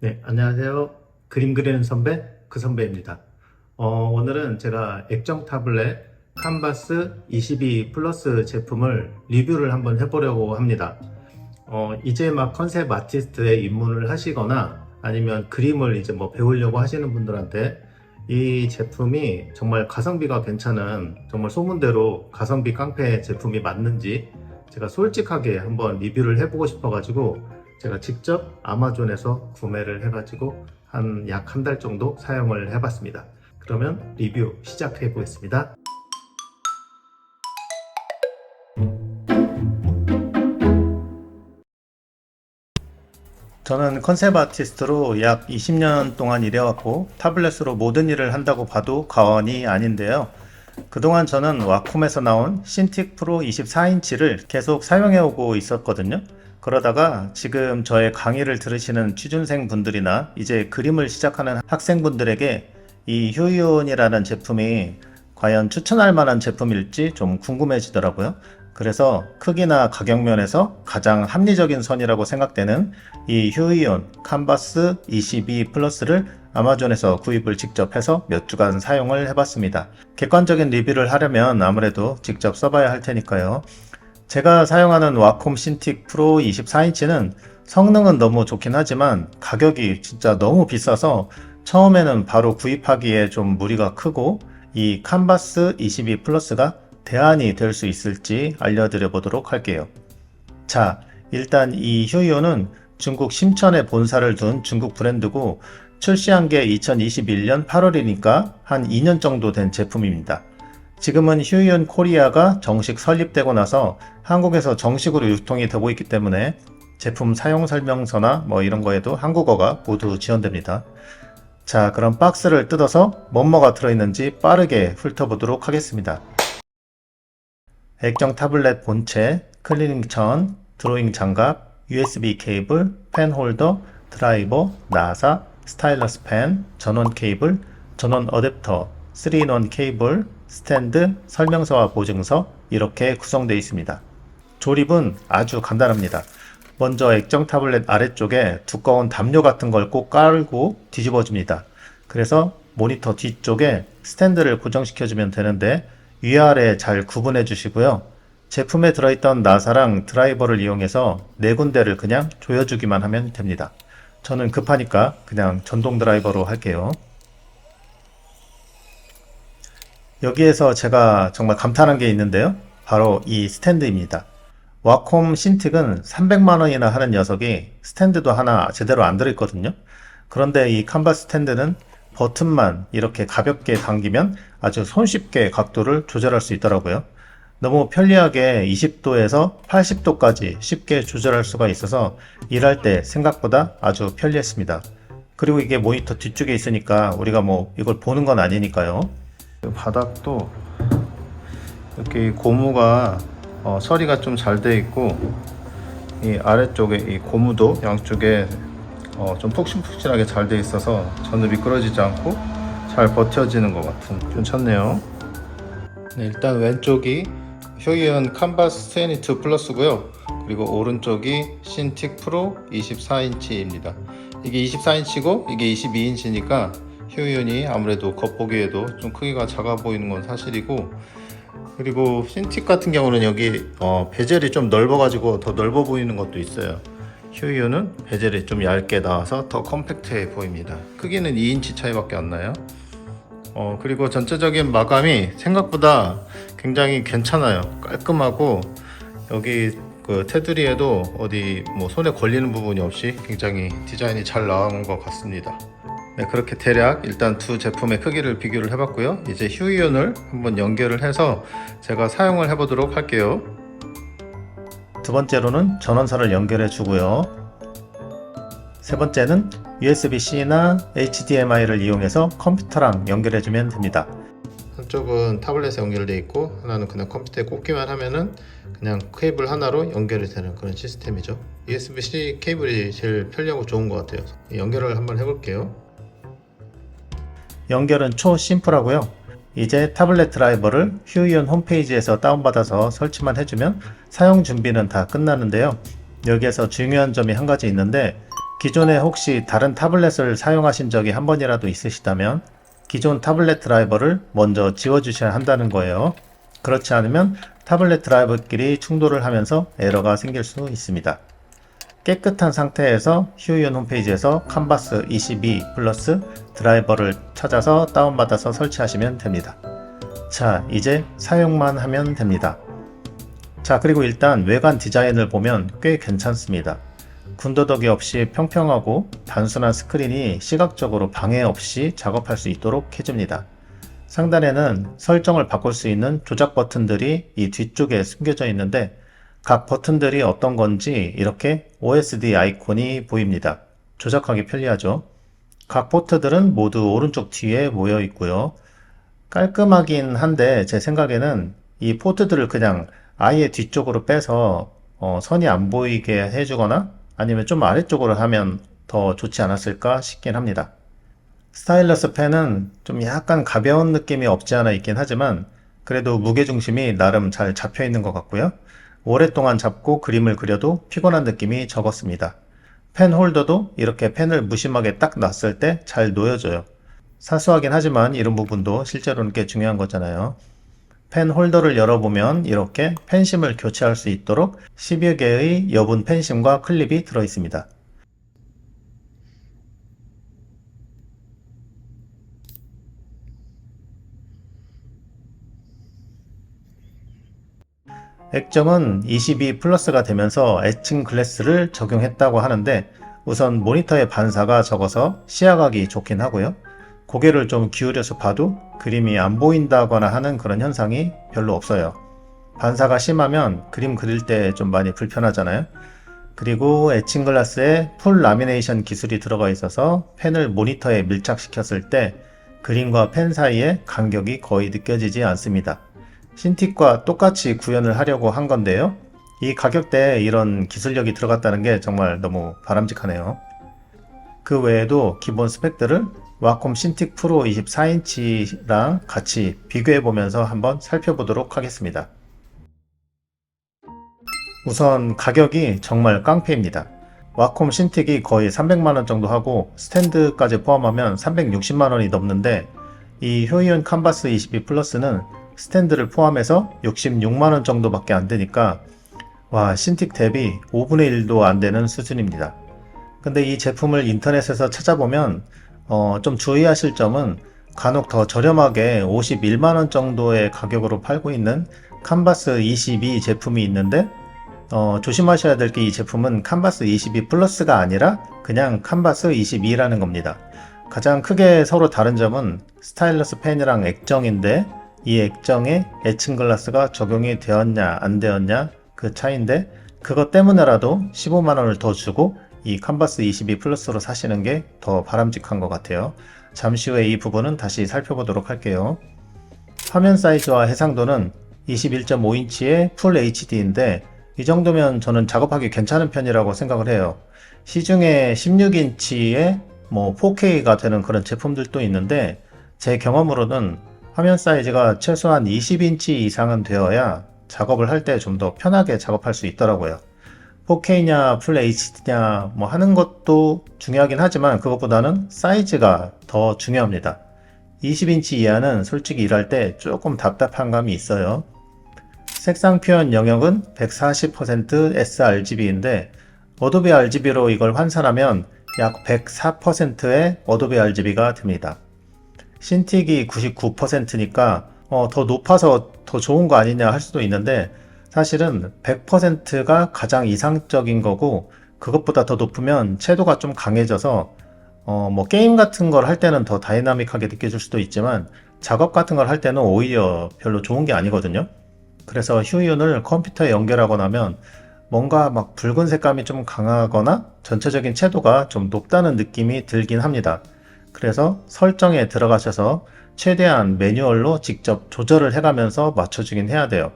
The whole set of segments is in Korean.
네, 안녕하세요. 그림 그리는 선배, 그 선배입니다. 오늘은 제가 액정 타블렛 칸바스 22 플러스 제품을 리뷰를 한번 해보려고 합니다. 이제 막 컨셉 아티스트에 입문을 하시거나 아니면 그림을 이제 뭐 배우려고 하시는 분들한테 이 제품이 정말 가성비가 괜찮은, 정말 소문대로 가성비 깡패 제품이 맞는지 제가 솔직하게 한번 리뷰를 해보고 싶어가지고 제가 직접 아마존에서 구매를 해가지고 약 한 달 정도 사용을 해봤습니다. 그러면 리뷰 시작해 보겠습니다. 저는 컨셉 아티스트로 약 20년 동안 일해왔고 타블렛으로 모든 일을 한다고 봐도 과언이 아닌데요. 그동안 저는 와콤에서 나온 신틱 프로 24인치를 계속 사용해오고 있었거든요. 그러다가 지금 저의 강의를 들으시는 취준생 분들이나 이제 그림을 시작하는 학생분들에게 이 휴이온이라는 제품이 과연 추천할 만한 제품일지 좀 궁금해지더라고요. 그래서 크기나 가격 면에서 가장 합리적인 선이라고 생각되는 이 휴이온 칸바스 22 플러스를 아마존에서 구입을 직접 해서 몇 주간 사용을 해봤습니다. 객관적인 리뷰를 하려면 아무래도 직접 써봐야 할 테니까요. 제가 사용하는 와콤 신틱 프로 24인치는 성능은 너무 좋긴 하지만 가격이 진짜 너무 비싸서 처음에는 바로 구입하기에 좀 무리가 크고, 이 칸바스 22 플러스가 대안이 될 수 있을지 알려드려 보도록 할게요. 자, 일단 이 휴이온은 중국 심천에 본사를 둔 중국 브랜드고 출시한 게 2021년 8월이니까 한 2년 정도 된 제품입니다. 지금은 휴이온 코리아가 정식 설립되고 나서 한국에서 정식으로 유통이 되고 있기 때문에 제품 사용 설명서나 뭐 이런 거에도 한국어가 모두 지원됩니다. 자, 그럼 박스를 뜯어서 뭐뭐가 들어있는지 빠르게 훑어보도록 하겠습니다. 액정 타블렛 본체, 클리닝 천, 드로잉 장갑, USB 케이블, 펜 홀더, 드라이버, 나사, 스타일러스 펜, 전원 케이블, 전원 어댑터, 3-in-1 케이블, 스탠드, 설명서와 보증서 이렇게 구성되어 있습니다. 조립은 아주 간단합니다. 먼저 액정 타블렛 아래쪽에 두꺼운 담요 같은 걸 꼭 깔고 뒤집어 줍니다. 그래서 모니터 뒤쪽에 스탠드를 고정시켜주면 되는데 위아래 잘 구분해 주시고요. 제품에 들어있던 나사랑 드라이버를 이용해서 네 군데를 그냥 조여주기만 하면 됩니다. 저는 급하니까 그냥 전동 드라이버로 할게요. 여기에서 제가 정말 감탄한 게 있는데요. 바로 이 스탠드입니다. 와콤 신틱은 300만원이나 하는 녀석이 스탠드도 하나 제대로 안 들어있거든요. 그런데 이 칸바스 스탠드는 버튼만 이렇게 가볍게 당기면 아주 손쉽게 각도를 조절할 수 있더라고요. 너무 편리하게 20도에서 80도까지 쉽게 조절할 수가 있어서 일할 때 생각보다 아주 편리했습니다. 그리고 이게 모니터 뒤쪽에 있으니까 우리가 뭐 이걸 보는 건 아니니까요. 바닥도 이렇게 고무가 처리가 좀 잘 되어 있고, 이 아래쪽에 이 고무도 양쪽에 좀 푹신푹신하게 잘 되어 있어서 전혀 미끄러지지 않고 잘 버텨지는 것 같은, 괜찮네요. 네, 일단 왼쪽이 휴이온 칸바스 22 플러스고요. 그리고 오른쪽이 신틱 프로 24인치입니다. 이게 24인치고 이게 22인치니까 휴이온이 아무래도 겉보기에도 좀 크기가 작아 보이는 건 사실이고, 그리고 신틱 같은 경우는 여기 베젤이 좀 넓어 가지고 더 넓어 보이는 것도 있어요. 휴이온은 베젤이 좀 얇게 나와서 더 컴팩트해 보입니다. 크기는 2인치 차이밖에 안 나요. 그리고 전체적인 마감이 생각보다 굉장히 괜찮아요. 깔끔하고 여기 그 테두리에도 어디 뭐 손에 걸리는 부분이 없이 굉장히 디자인이 잘 나온 것 같습니다. 네, 그렇게 대략 일단 두 제품의 크기를 비교를 해봤고요. 이제 휴이온을 한번 연결을 해서 제가 사용을 해보도록 할게요. 두 번째로는 전원선을 연결해 주고요. 세 번째는 USB-C나 HDMI를 이용해서 컴퓨터랑 연결해 주면 됩니다. 한쪽은 타블렛에 연결되어 있고 하나는 그냥 컴퓨터에 꽂기만 하면은 그냥 케이블 하나로 연결이 되는 그런 시스템이죠. USB-C 케이블이 제일 편리하고 좋은 것 같아요. 연결을 한번 해볼게요. 연결은 초심플하고요. 이제 타블렛 드라이버를 휴이온 홈페이지에서 다운받아서 설치만 해주면 사용 준비는 다 끝나는데요. 여기에서 중요한 점이 한 가지 있는데, 기존에 혹시 다른 타블렛을 사용하신 적이 한 번이라도 있으시다면 기존 타블렛 드라이버를 먼저 지워주셔야 한다는 거예요. 그렇지 않으면 타블렛 드라이버끼리 충돌을 하면서 에러가 생길 수 있습니다. 깨끗한 상태에서 휴이온 홈페이지에서 칸바스 22 플러스 드라이버를 찾아서 다운받아서 설치하시면 됩니다. 자, 이제 사용만 하면 됩니다. 자, 그리고 일단 외관 디자인을 보면 꽤 괜찮습니다. 군더더기 없이 평평하고 단순한 스크린이 시각적으로 방해 없이 작업할 수 있도록 해줍니다. 상단에는 설정을 바꿀 수 있는 조작 버튼들이 이 뒤쪽에 숨겨져 있는데 각 버튼들이 어떤 건지 이렇게 OSD 아이콘이 보입니다. 조작하기 편리하죠. 각 포트들은 모두 오른쪽 뒤에 모여 있고요. 깔끔하긴 한데 제 생각에는 이 포트들을 그냥 아예 뒤쪽으로 빼서 선이 안 보이게 해주거나 아니면 좀 아래쪽으로 하면 더 좋지 않았을까 싶긴 합니다. 스타일러스 펜은 좀 약간 가벼운 느낌이 없지 않아 있긴 하지만 그래도 무게중심이 나름 잘 잡혀 있는 것 같고요. 오랫동안 잡고 그림을 그려도 피곤한 느낌이 적었습니다. 펜 홀더도 이렇게 펜을 무심하게 딱 놨을 때 잘 놓여져요. 사소하긴 하지만 이런 부분도 실제로는 꽤 중요한 거잖아요. 펜 홀더를 열어보면 이렇게 펜심을 교체할 수 있도록 10여 개의 여분 펜심과 클립이 들어 있습니다. 액정은 22 플러스가 되면서 에칭 글래스를 적용했다고 하는데 우선 모니터의 반사가 적어서 시야각이 좋긴 하고요. 고개를 좀 기울여서 봐도 그림이 안 보인다거나 하는 그런 현상이 별로 없어요. 반사가 심하면 그림 그릴 때 좀 많이 불편하잖아요. 그리고 에칭 글라스에 풀 라미네이션 기술이 들어가 있어서 펜을 모니터에 밀착시켰을 때 그림과 펜 사이에 간격이 거의 느껴지지 않습니다. 신틱과 똑같이 구현을 하려고 한 건데요. 이 가격대에 이런 기술력이 들어갔다는 게 정말 너무 바람직하네요. 그 외에도 기본 스펙들을 와콤 신틱 프로 24인치랑 같이 비교해 보면서 한번 살펴보도록 하겠습니다. 우선 가격이 정말 깡패입니다. 와콤 신틱이 거의 300만원 정도 하고 스탠드까지 포함하면 360만원이 넘는데 이 휴이온 칸바스 22 플러스는 스탠드를 포함해서 66만원 정도밖에 안 되니까 와, 신틱 대비 5분의 1도 안 되는 수준입니다. 근데 이 제품을 인터넷에서 찾아보면 좀 주의하실 점은 간혹 더 저렴하게 51만원 정도의 가격으로 팔고 있는 칸바스 22 제품이 있는데 조심하셔야 될 게 이 제품은 칸바스 22 플러스가 아니라 그냥 칸바스 22라는 겁니다. 가장 크게 서로 다른 점은 스타일러스 펜이랑 액정인데 이 액정에 에칭 글라스가 적용이 되었냐 안 되었냐 그 차이인데 그것 때문에라도 15만원을 더 주고 이 칸바스 22 플러스로 사시는 게 더 바람직한 것 같아요. 잠시 후에 이 부분은 다시 살펴보도록 할게요. 화면 사이즈와 해상도는 21.5인치의 풀 HD인데 이 정도면 저는 작업하기 괜찮은 편이라고 생각을 해요. 시중에 16인치의 4K가 되는 그런 제품들도 있는데 제 경험으로는 화면 사이즈가 최소한 20인치 이상은 되어야 작업을 할 때 좀 더 편하게 작업할 수 있더라고요. 4K냐 풀 HD냐 하는 것도 중요하긴 하지만 그것보다는 사이즈가 더 중요합니다. 20인치 이하는 솔직히 일할 때 조금 답답한 감이 있어요. 색상 표현 영역은 140% sRGB인데 어도비 RGB로 이걸 환산하면 약 104%의 어도비 RGB가 됩니다. 신틱이 99%니까 더 높아서 더 좋은 거 아니냐 할 수도 있는데 사실은 100%가 가장 이상적인 거고 그것보다 더 높으면 채도가 좀 강해져서 게임 같은 걸 할 때는 더 다이나믹하게 느껴질 수도 있지만 작업 같은 걸 할 때는 오히려 별로 좋은 게 아니거든요. 그래서 휴이온을 컴퓨터에 연결하고 나면 뭔가 막 붉은 색감이 좀 강하거나 전체적인 채도가 좀 높다는 느낌이 들긴 합니다. 그래서 설정에 들어가셔서 최대한 매뉴얼로 직접 조절을 해가면서 맞춰주긴 해야 돼요.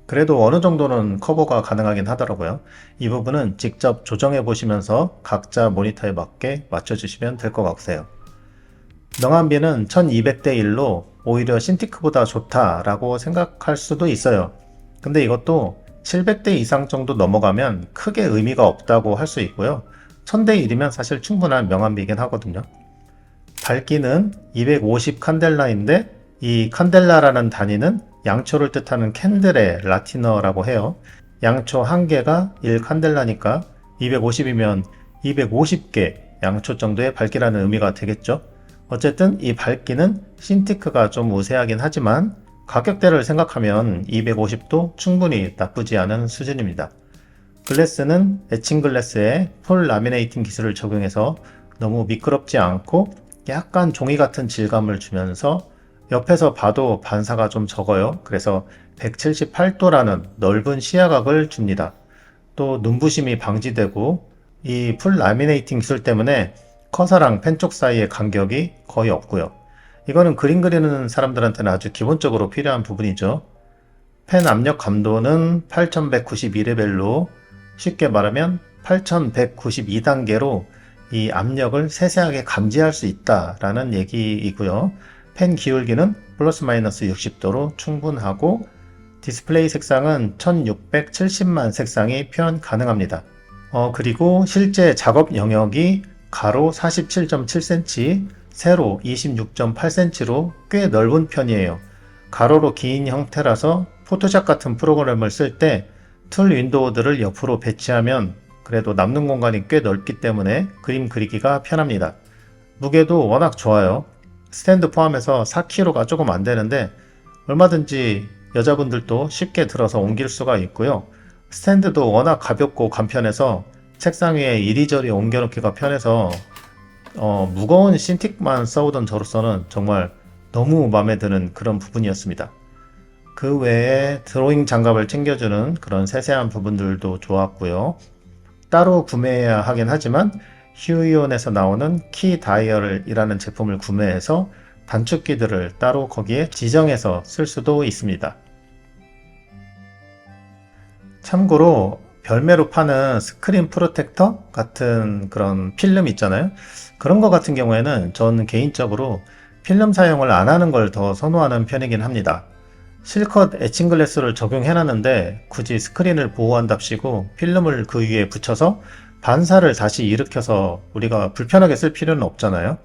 그래도 어느 정도는 커버가 가능하긴 하더라고요. 이 부분은 직접 조정해 보시면서 각자 모니터에 맞게 맞춰주시면 될 것 같아요. 명암비는 1200대 1로 오히려 신티크보다 좋다라고 생각할 수도 있어요. 근데 이것도 700대 이상 정도 넘어가면 크게 의미가 없다고 할 수 있고요. 1000대 1이면 사실 충분한 명암비긴 하거든요. 밝기는 250 칸델라인데 이 칸델라라는 단위는 양초를 뜻하는 캔들의 라틴어라고 해요. 양초 한 개가 1 칸델라니까 250이면 250개 양초 정도의 밝기라는 의미가 되겠죠. 어쨌든 이 밝기는 신티크가 좀 우세하긴 하지만 가격대를 생각하면 250도 충분히 나쁘지 않은 수준입니다. 글래스는 에칭 글래스에 폴 라미네이팅 기술을 적용해서 너무 미끄럽지 않고 약간 종이 같은 질감을 주면서 옆에서 봐도 반사가 좀 적어요. 그래서 178도라는 넓은 시야각을 줍니다. 또 눈부심이 방지되고 이 풀 라미네이팅 기술 때문에 커서랑 펜 쪽 사이의 간격이 거의 없고요. 이거는 그림 그리는 사람들한테는 아주 기본적으로 필요한 부분이죠. 펜 압력 감도는 8192레벨로 쉽게 말하면 8192단계로 이 압력을 세세하게 감지할 수 있다라는 얘기이고요. 펜 기울기는 플러스 마이너스 60도로 충분하고 디스플레이 색상은 1670만 색상이 표현 가능합니다. 그리고 실제 작업 영역이 가로 47.7cm, 세로 26.8cm로 꽤 넓은 편이에요. 가로로 긴 형태라서 포토샵 같은 프로그램을 쓸 때 툴 윈도우들을 옆으로 배치하면 그래도 남는 공간이 꽤 넓기 때문에 그림 그리기가 편합니다. 무게도 워낙 좋아요. 스탠드 포함해서 4kg가 조금 안 되는데 얼마든지 여자분들도 쉽게 들어서 옮길 수가 있고요. 스탠드도 워낙 가볍고 간편해서 책상 위에 이리저리 옮겨놓기가 편해서 무거운 신틱만 써오던 저로서는 정말 너무 마음에 드는 그런 부분이었습니다. 그 외에 드로잉 장갑을 챙겨주는 그런 세세한 부분들도 좋았고요. 따로 구매해야 하긴 하지만 휴이온에서 나오는 키 다이얼이라는 제품을 구매해서 단축키들을 따로 거기에 지정해서 쓸 수도 있습니다. 참고로 별매로 파는 스크린 프로텍터 같은 그런 필름 있잖아요. 그런 거 같은 경우에는 저는 개인적으로 필름 사용을 안 하는 걸 더 선호하는 편이긴 합니다. 실컷 에칭 글래스를 적용해 놨는데 굳이 스크린을 보호한답시고 필름을 그 위에 붙여서 반사를 다시 일으켜서 우리가 불편하게 쓸 필요는 없잖아요.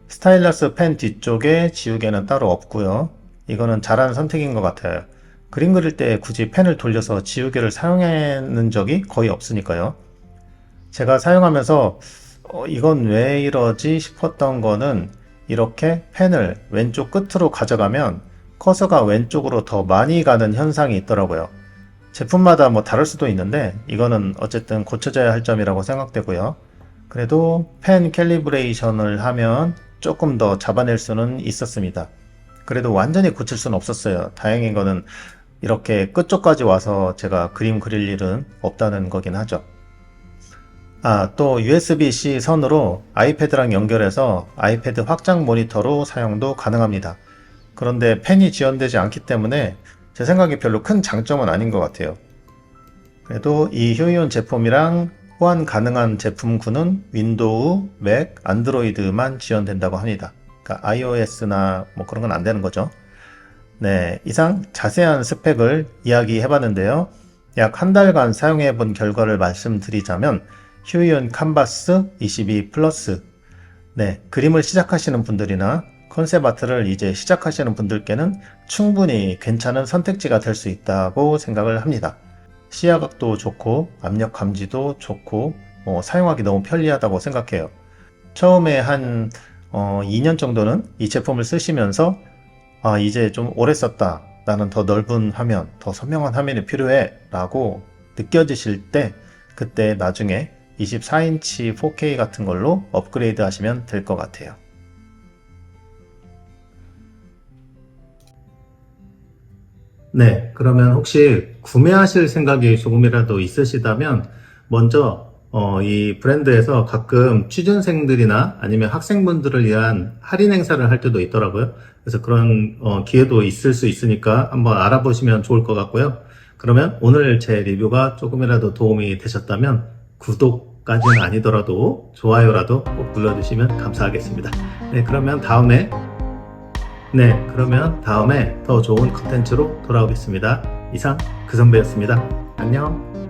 스타일러스 펜 뒤쪽에 지우개는 따로 없고요. 이거는 잘하는 선택인 것 같아요. 그림 그릴 때 굳이 펜을 돌려서 지우개를 사용하는 적이 거의 없으니까요. 제가 사용하면서 이건 왜 이러지 싶었던 거는 이렇게 펜을 왼쪽 끝으로 가져가면 커서가 왼쪽으로 더 많이 가는 현상이 있더라고요. 제품마다 뭐 다를 수도 있는데 이거는 어쨌든 고쳐져야 할 점이라고 생각되고요. 그래도 펜 캘리브레이션을 하면 조금 더 잡아낼 수는 있었습니다. 그래도 완전히 고칠 수는 없었어요. 다행인 거는 이렇게 끝쪽까지 와서 제가 그림 그릴 일은 없다는 거긴 하죠. 또 USB-C 선으로 아이패드랑 연결해서 아이패드 확장 모니터로 사용도 가능합니다. 그런데 펜이 지원되지 않기 때문에 제 생각에 별로 큰 장점은 아닌 것 같아요. 그래도 이 휴이온 제품이랑 호환 가능한 제품군은 윈도우, 맥, 안드로이드만 지원된다고 합니다. 그러니까 iOS나 뭐 그런 건 안 되는 거죠. 네, 이상 자세한 스펙을 이야기해 봤는데요. 약 한 달간 사용해 본 결과를 말씀드리자면 휴이온 칸바스 22 플러스, 네, 그림을 시작하시는 분들이나 컨셉 아트를 이제 시작하시는 분들께는 충분히 괜찮은 선택지가 될 수 있다고 생각을 합니다. 시야각도 좋고 압력 감지도 좋고 사용하기 너무 편리하다고 생각해요. 처음에 한 2년 정도는 이 제품을 쓰시면서 이제 좀 오래 썼다, 나는 더 넓은 화면, 더 선명한 화면이 필요해 라고 느껴지실 때 그때 나중에 24인치 4K 같은 걸로 업그레이드 하시면 될 것 같아요. 네, 그러면 혹시 구매하실 생각이 조금이라도 있으시다면 먼저 이 브랜드에서 가끔 취준생들이나 아니면 학생분들을 위한 할인 행사를 할 때도 있더라고요. 그래서 그런 기회도 있을 수 있으니까 한번 알아보시면 좋을 것 같고요. 그러면 오늘 제 리뷰가 조금이라도 도움이 되셨다면 구독까지는 아니더라도 좋아요라도 꼭 눌러주시면 감사하겠습니다. 그러면 다음에 더 좋은 컨텐츠로 돌아오겠습니다. 이상 그 선배였습니다. 안녕.